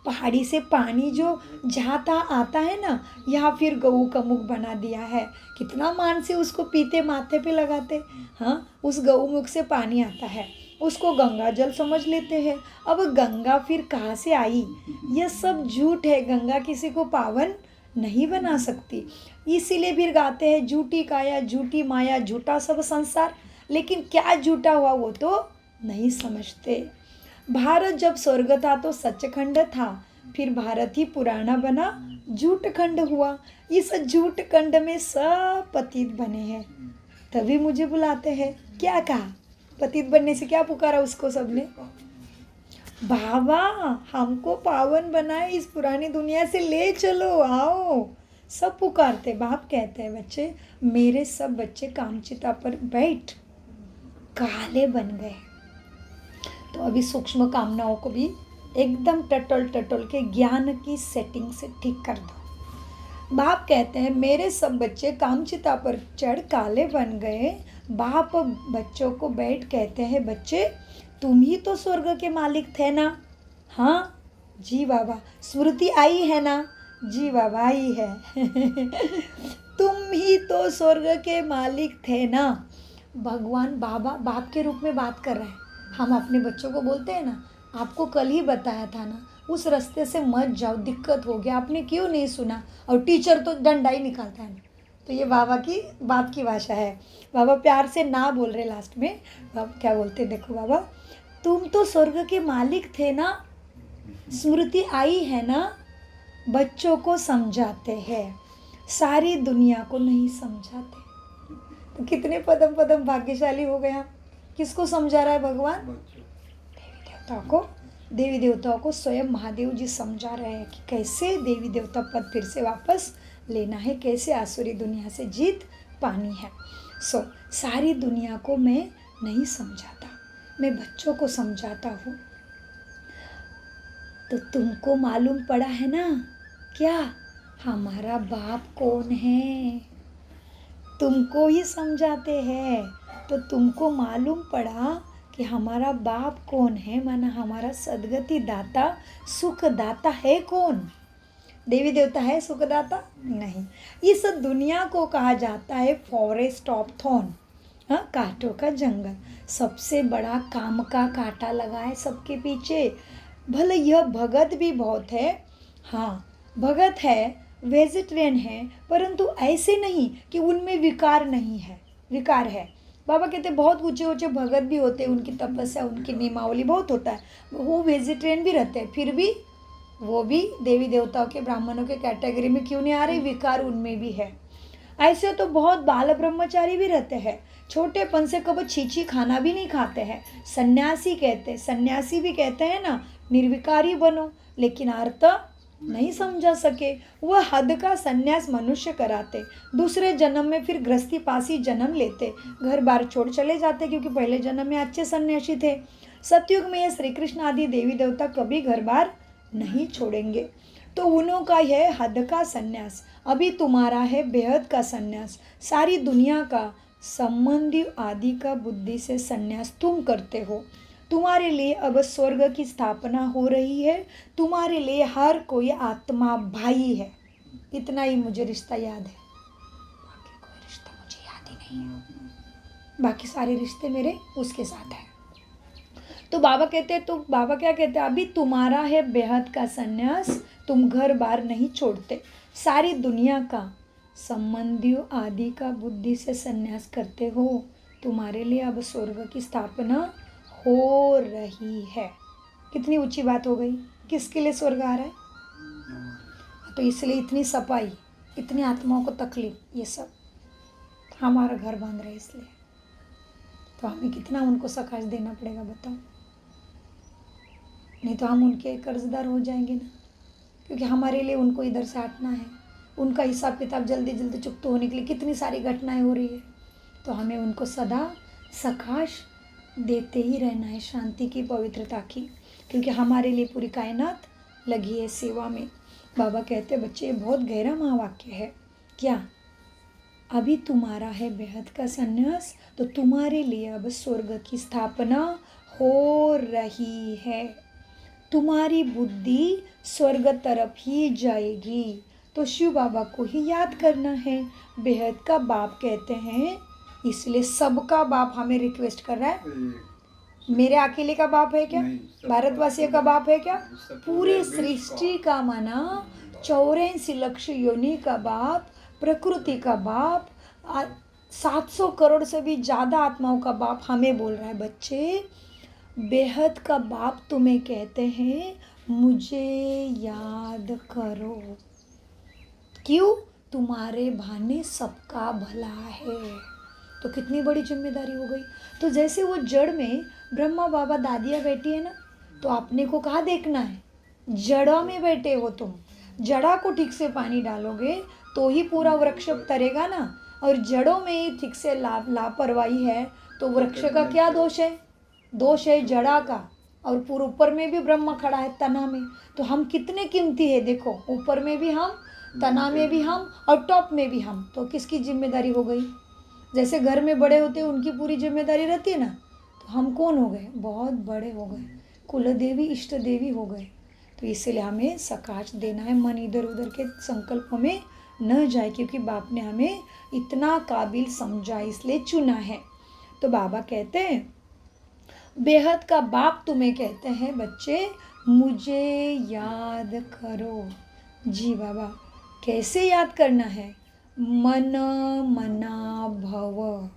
पहाड़ी से पानी जो जाता आता है ना, यहाँ फिर गऊ का मुख बना दिया है। कितना मान से उसको पीते, माथे पे लगाते। हाँ, उस गौमुख से पानी आता है, उसको गंगा जल समझ लेते हैं। अब गंगा फिर कहाँ से आई? यह सब झूठ है। गंगा किसी को पावन नहीं बना सकती। इसीलिए फिर गाते हैं झूठी काया झूठी माया झूठा सब संसार। लेकिन क्या झूठा हुआ वो तो नहीं समझते। भारत जब स्वर्ग था तो सचखंड था, फिर भारत ही पुराना बना झूठ खंड हुआ। इस झूठ खंड में सब पतित बने हैं, तभी मुझे बुलाते हैं। क्या कहा? पतित बनने से क्या पुकारा उसको सबने? बाबा हमको पावन बनाए, इस पुरानी दुनिया से ले चलो, आओ। सब पुकारते। बाप कहते हैं बच्चे, मेरे सब बच्चे कामचिता पर बैठ काले बन गए। तो अभी सूक्ष्म कामनाओं को भी एकदम टटोल टटोल के ज्ञान की सेटिंग से ठीक कर दो। बाप कहते हैं मेरे सब बच्चे कामचिता पर चढ़ काले बन गए। बाप बच्चों को बैठ कहते हैं बच्चे तुम ही तो स्वर्ग के मालिक थे ना? हाँ जी बाबा। स्मृति आई है ना? जी बाबा आई है। तुम ही तो स्वर्ग के मालिक थे ना। भगवान बाबा बाप के रूप में बात कर रहे हैं। हम अपने बच्चों को बोलते हैं ना, आपको कल ही बताया था ना, उस रास्ते से मत जाओ, दिक्कत हो गया, आपने क्यों नहीं सुना? और टीचर तो डंडा ही निकालता है। तो ये बाप की भाषा है। बाबा प्यार से ना बोल रहे लास्ट में। बाबा क्या बोलते, देखो बाबा तुम तो स्वर्ग के मालिक थे ना, स्मृति आई है ना। बच्चों को समझाते हैं, सारी दुनिया को नहीं समझाते। तो कितने पदम पदम भाग्यशाली हो गया। किसको समझा रहा है भगवान? देवी देवताओं को स्वयं महादेव जी समझा रहे हैं कि कैसे देवी देवता पद फिर से वापस लेना है, कैसे आसुरी दुनिया से जीत पानी है। सारी दुनिया को मैं नहीं समझाता, मैं बच्चों को समझाता हूँ। तो तुमको मालूम पड़ा है ना क्या हमारा बाप कौन है? तुमको ही समझाते हैं तो तुमको मालूम पड़ा कि हमारा बाप कौन है, माना हमारा सदगति दाता सुख दाता है कौन? देवी देवता है सुखदाता? नहीं। इस दुनिया को कहा जाता है फॉरेस्ट ऑफ थॉर्न, कांटों का जंगल। सबसे बड़ा काम का कांटा लगा है सबके पीछे। भले यह भगत भी बहुत है, हाँ भगत है, वेजिटेरियन है, परंतु ऐसे नहीं कि उनमें विकार नहीं है, विकार है। बाबा कहते बहुत ऊंचे ऊंचे भगत भी होते हैं, उनकी तपस्या उनकी नियमावली बहुत होता है, वो वेजिटेरियन भी रहते हैं, फिर भी वो भी देवी देवताओं के ब्राह्मणों के कैटेगरी में क्यों नहीं आ रहे? विकार उनमें भी है। ऐसे तो बहुत बाल ब्रह्मचारी भी रहते हैं, छोटेपन से कभी छीछी खाना भी नहीं खाते हैं। सन्यासी कहते, सन्यासी भी कहते हैं ना निर्विकारी बनो, लेकिन अर्थ नहीं समझा सके। वह हद का सन्यास मनुष्य कराते, दूसरे जन्म में फिर गृहस्थी पासी जन्म लेते, घर बार छोड़ चले जाते, क्योंकि पहले जन्म में अच्छे सन्यासी थे। सतयुग में यह श्री कृष्ण आदि देवी देवता कभी घर बार नहीं छोड़ेंगे। तो उन्हों का है हद का सन्यास, अभी तुम्हारा है बेहद का सन्यास। सारी दुनिया का संबंधी आदि का बुद्धि से सन्यास तुम करते हो। तुम्हारे लिए अब स्वर्ग की स्थापना हो रही है, तुम्हारे लिए हर कोई आत्मा भाई है। इतना ही मुझे रिश्ता याद है, बाकी कोई रिश्ता मुझे याद ही नहीं है। बाकी सारे रिश्ते मेरे उसके साथ हैं। तो बाबा कहते हैं, तो बाबा क्या कहते हैं, अभी तुम्हारा है बेहद का सन्यास, तुम घर बार नहीं छोड़ते। सारी दुनिया का संबंधियों आदि का बुद्धि से सन्यास करते हो। तुम्हारे लिए अब स्वर्ग की स्थापना हो रही है। कितनी ऊंची बात हो गई। किसके लिए स्वर्ग आ रहा है? तो इसलिए इतनी सफाई, इतनी आत्माओं को तकलीफ, ये सब हमारा घर बांध रहे इसलिए। तो हमें कितना उनको सकाश देना पड़ेगा बताओ, नहीं तो हम उनके कर्जदार हो जाएंगे ना, क्योंकि हमारे लिए उनको इधर से हटना है। उनका हिसाब किताब जल्दी जल्दी चुकता होने के लिए कितनी सारी घटनाएं हो रही है। तो हमें उनको सदा सकाश देते ही रहना है, शांति की, पवित्रता की, क्योंकि हमारे लिए पूरी कायनात लगी है सेवा में। बाबा कहते बच्चे ये बहुत गहरा महावाक्य है। क्या? अभी तुम्हारा है बेहद का संन्यास, तो तुम्हारे लिए अब स्वर्ग की स्थापना हो रही है। तुम्हारी बुद्धि स्वर्ग तरफ ही जाएगी। तो शिव बाबा को ही याद करना है। बेहद का बाप कहते हैं, इसलिए सबका बाप हमें रिक्वेस्ट कर रहा है। ये मेरे अकेले का बाप है क्या? नहीं, सबका भारतवासियों का बाप है क्या? सब पूरी विश्व सृष्टि का माना 84 लक्ष योनि का बाप, प्रकृति का बाप, 700 करोड़ से भी ज़्यादा आत्माओं का बाप हमें बोल रहा है बच्चे। बेहद का बाप तुम्हें कहते हैं मुझे याद करो। क्यों? तुम्हारे भाने सबका भला है। तो कितनी बड़ी जिम्मेदारी हो गई। तो जैसे वो जड़ में ब्रह्मा बाबा दादियाँ बैठी है ना, तो आपने को कहाँ देखना है? जड़ों में बैठे हो तुम। जड़ा को ठीक से पानी डालोगे तो ही पूरा वृक्ष तरेगा ना। और जड़ों में ही ठीक से लापरवाही है तो वृक्ष का क्या दोष है? दोष है जड़ा का। और पूरे ऊपर में भी ब्रह्मा खड़ा है तना में। तो हम कितने कीमती है देखो, ऊपर में भी हम, तना में भी हम, और टॉप में भी हम। तो किसकी जिम्मेदारी हो गई? जैसे घर में बड़े होते हैं उनकी पूरी जिम्मेदारी रहती है ना, तो हम कौन हो गए? बहुत बड़े हो गए, कुल देवी इष्ट देवी हो गए। तो इसलिए हमें सकाश देना है, मन इधर उधर के संकल्पों में न जाए, क्योंकि बाप ने हमें इतना काबिल समझा इसलिए चुना है। तो बाबा कहते हैं बेहद का बाप तुम्हें कहते हैं बच्चे मुझे याद करो। जी बाबा, कैसे याद करना है? मन मना भव,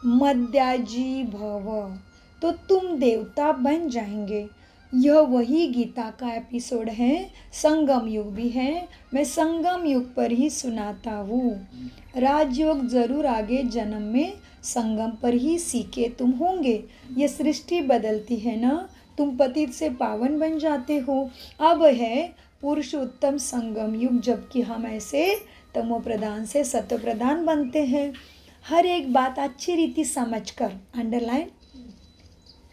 मद्याजी भव, तो तुम देवता बन जाएंगे। यह वही गीता का एपिसोड है, संगम युग भी है। मैं संगम युग पर ही सुनाता हूँ। राजयोग जरूर आगे जन्म में संगम पर ही सीखे तुम होंगे। ये सृष्टि बदलती है ना, तुम पतित से पावन बन जाते हो। अब है पुरुषोत्तम संगम युग, जबकि हम ऐसे तमो प्रधान से सत्य प्रधान बनते हैं। हर एक बात अच्छी रीति समझकर, अंडरलाइन,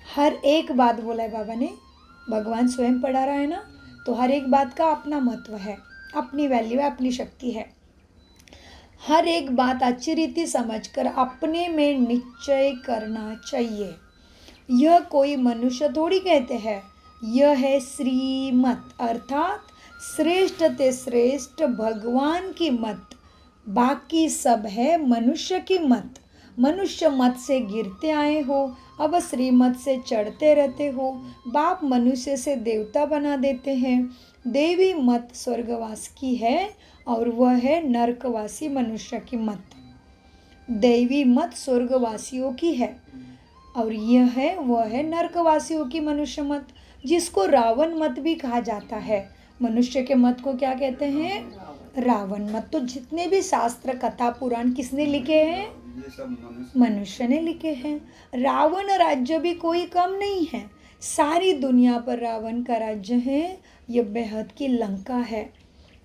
हर एक बात बोला है बाबा ने, भगवान स्वयं पढ़ा रहा है ना, तो हर एक बात का अपना महत्व है, अपनी वैल्यू है, अपनी शक्ति है। हर एक बात अच्छी रीति समझकर अपने में निश्चय करना चाहिए। यह कोई मनुष्य थोड़ी कहते हैं, यह है श्रीमत, अर्थात श्रेष्ठ ते श्रेष्ठ भगवान की मत। बाकी सब है मनुष्य की मत। मनुष्य मत से गिरते आए हो, अब श्रीमत से चढ़ते रहते हो। बाप मनुष्य से देवता बना देते हैं। देवी मत स्वर्गवास की है और वह है नरकवासी मनुष्य की मत। दैवी मत स्वर्गवासियों की है और यह है वह है नरकवासियों की मनुष्य मत, जिसको रावण मत भी कहा जाता है। मनुष्य के मत को क्या कहते हैं? रावण मत। तो जितने भी शास्त्र कथा पुराण किसने लिखे हैं? ये सब मनुष्य ने लिखे हैं। रावण राज्य भी कोई कम नहीं है, सारी दुनिया पर रावण का राज्य है। यह बेहद की लंका है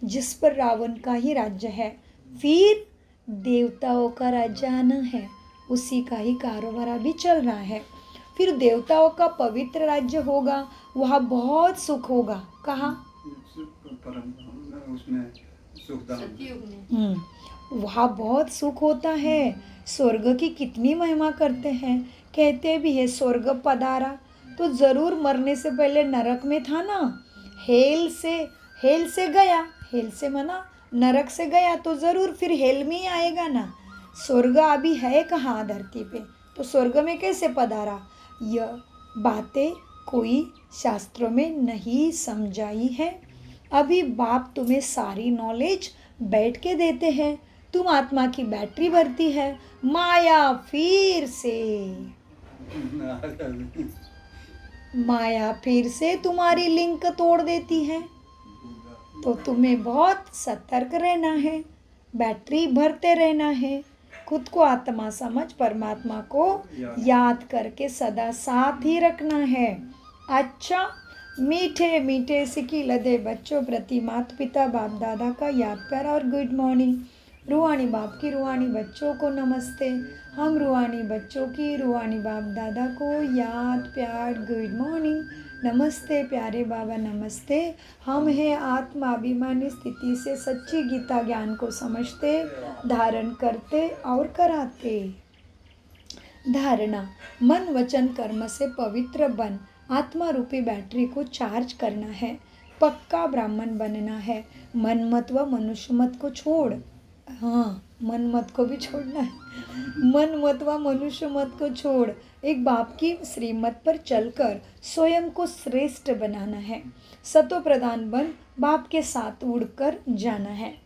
जिस पर रावण का ही राज्य है। फिर देवताओं का राज्य आना है, उसी का ही कारोबार अभी चल रहा है। फिर देवताओं का पवित्र राज्य होगा, वहाँ बहुत सुख होगा। कहाँ? उसमें सुखधाम, सतयुग में वहाँ बहुत सुख होता है। स्वर्ग की कितनी महिमा करते हैं। कहते भी है स्वर्ग पधारा, तो ज़रूर मरने से पहले नरक में था ना। हेल से गया, हेल से मना नरक से गया, तो ज़रूर फिर हेल में ही आएगा ना। स्वर्ग अभी है कहाँ धरती पे, तो स्वर्ग में कैसे पधारा? यह बातें कोई शास्त्रों में नहीं समझाई है। अभी बाप तुम्हें सारी नॉलेज बैठ के देते हैं। तुम आत्मा की बैटरी भरती है, माया फिर से तुम्हारी लिंक तोड़ देती है। तो तुम्हें बहुत सतर्क रहना है, बैटरी भरते रहना है। खुद को आत्मा समझ परमात्मा को याद करके सदा साथ ही रखना है। अच्छा, मीठे मीठे सिकी लदे बच्चों प्रति माता पिता बाप दादा का याद प्यार और गुड मॉर्निंग। रूहानी बाप की रूहानी बच्चों को नमस्ते। हम रूहानी बच्चों की रूहानी बाप दादा को याद प्यार गुड मॉर्निंग। नमस्ते प्यारे बाबा नमस्ते। हम हैं आत्माभिमानी स्थिति से सच्ची गीता ज्ञान को समझते, धारण करते और कराते। धारणा, मन वचन कर्म से पवित्र बन आत्मा रूपी बैटरी को चार्ज करना है। पक्का ब्राह्मण बनना है। मन मत व मनुष्य मत को छोड़। हाँ, मन मत को भी छोड़ना है। मन मत व मनुष्य मत को छोड़ एक बाप की श्रीमत पर चलकर स्वयं को श्रेष्ठ बनाना है। सतो प्रधान बन बाप के साथ उड़कर जाना है।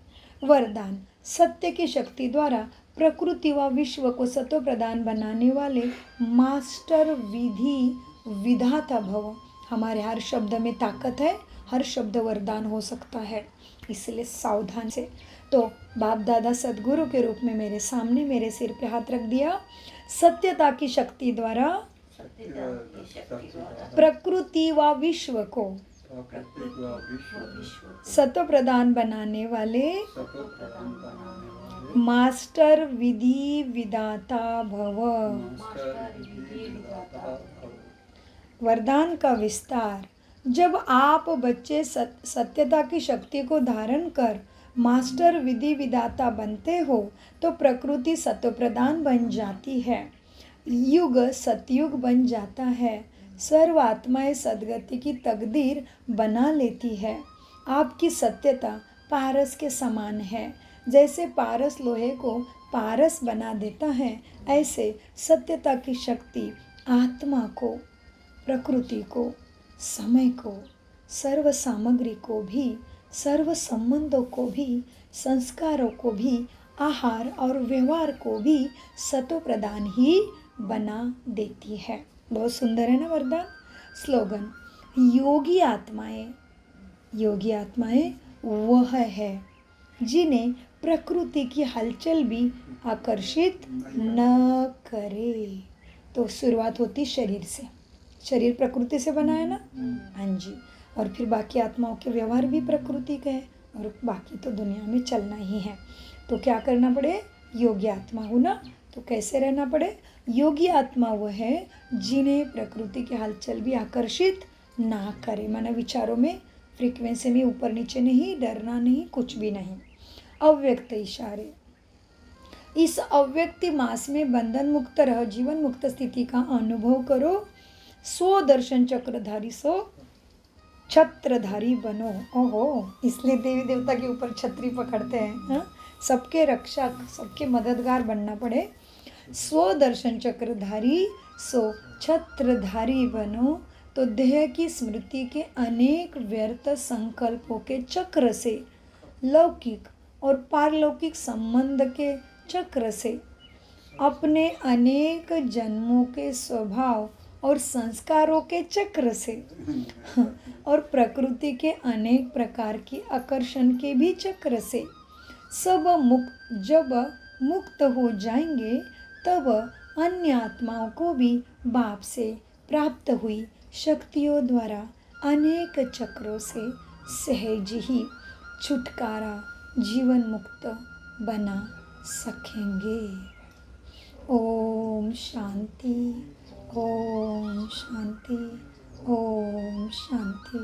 वरदान, सत्य की शक्ति द्वारा प्रकृति व विश्व को सतो प्रधान बनाने वाले मास्टर विधि विधाता भव। हमारे हर शब्द में ताकत है, हर शब्द वरदान हो सकता है, इसलिए सावधान से। तो बाप दादा सद्गुरु के रूप में मेरे सामने मेरे सिर पे हाथ रख दिया। सत्यता की शक्ति द्वारा सत्यता की शक्ति द्वारा प्रकृति व विश्व को प्रकृति व विश्व सतो प्रधान बनाने वाले सतो प्रदान बनाने वाले मास्टर विधि विधाता भव। मास्टर विधि विधाता भव। वरदान का विस्तार, जब आप बच्चे सत्यता की शक्ति को धारण कर मास्टर विधि विधाता बनते हो तो प्रकृति सत्व प्रधान बन जाती है, युग सतयुग बन जाता है, सर्व आत्माएं सदगति की तकदीर बना लेती है। आपकी सत्यता पारस के समान है। जैसे पारस लोहे को पारस बना देता है, ऐसे सत्यता की शक्ति आत्मा को, प्रकृति को, समय को, सर्व सामग्री को भी, सर्व संबंधों को भी, संस्कारों को भी, आहार और व्यवहार को भी सतो प्रदान ही बना देती है। बहुत सुंदर है ना वरदान। स्लोगन, योगी आत्माएं वह है जिन्हें प्रकृति की हलचल भी आकर्षित न करे। तो शुरुआत होती शरीर से। शरीर प्रकृति से बना है ना, हाँ जी। और फिर बाकी आत्माओं के व्यवहार भी प्रकृति के हैं और बाकी तो दुनिया में चलना ही है। तो क्या करना पड़े, योगी आत्मा हो ना। तो कैसे रहना पड़े, योगी आत्मा वह है जिन्हें प्रकृति की हलचल भी आकर्षित ना करे। माना विचारों में, फ्रीक्वेंसी में ऊपर नीचे नहीं, डरना नहीं, कुछ भी नहीं। अव्यक्त इशारे, इस अव्यक्ति मास में बंधन मुक्त रह जीवन मुक्त स्थिति का अनुभव करो। सो दर्शन चक्रधारी, सो छत्रधारी बनो। ओहो, इसलिए देवी देवता के ऊपर छतरी पकड़ते हैं। हाँ, सबके रक्षक, सबके मददगार बनना पड़े। स्व दर्शन चक्रधारी, सो छत्रधारी बनो। तो देह की स्मृति के अनेक व्यर्थ संकल्पों के चक्र से, लौकिक और पारलौकिक संबंध के चक्र से, अपने अनेक जन्मों के स्वभाव और संस्कारों के चक्र से और प्रकृति के अनेक प्रकार की आकर्षण के भी चक्र से सब जब मुक्त हो जाएंगे तब अन्य आत्माओं को भी बाप से प्राप्त हुई शक्तियों द्वारा अनेक चक्रों से सहज ही छुटकारा जीवन मुक्त बना सकेंगे। ओम शांति, ओम शांति, ओम शांति।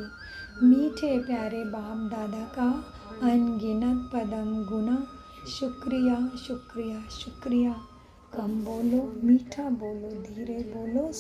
मीठे प्यारे बाप दादा का अनगिनत पदम गुना शुक्रिया शुक्रिया शुक्रिया। कम बोलो, मीठा बोलो, धीरे बोलो।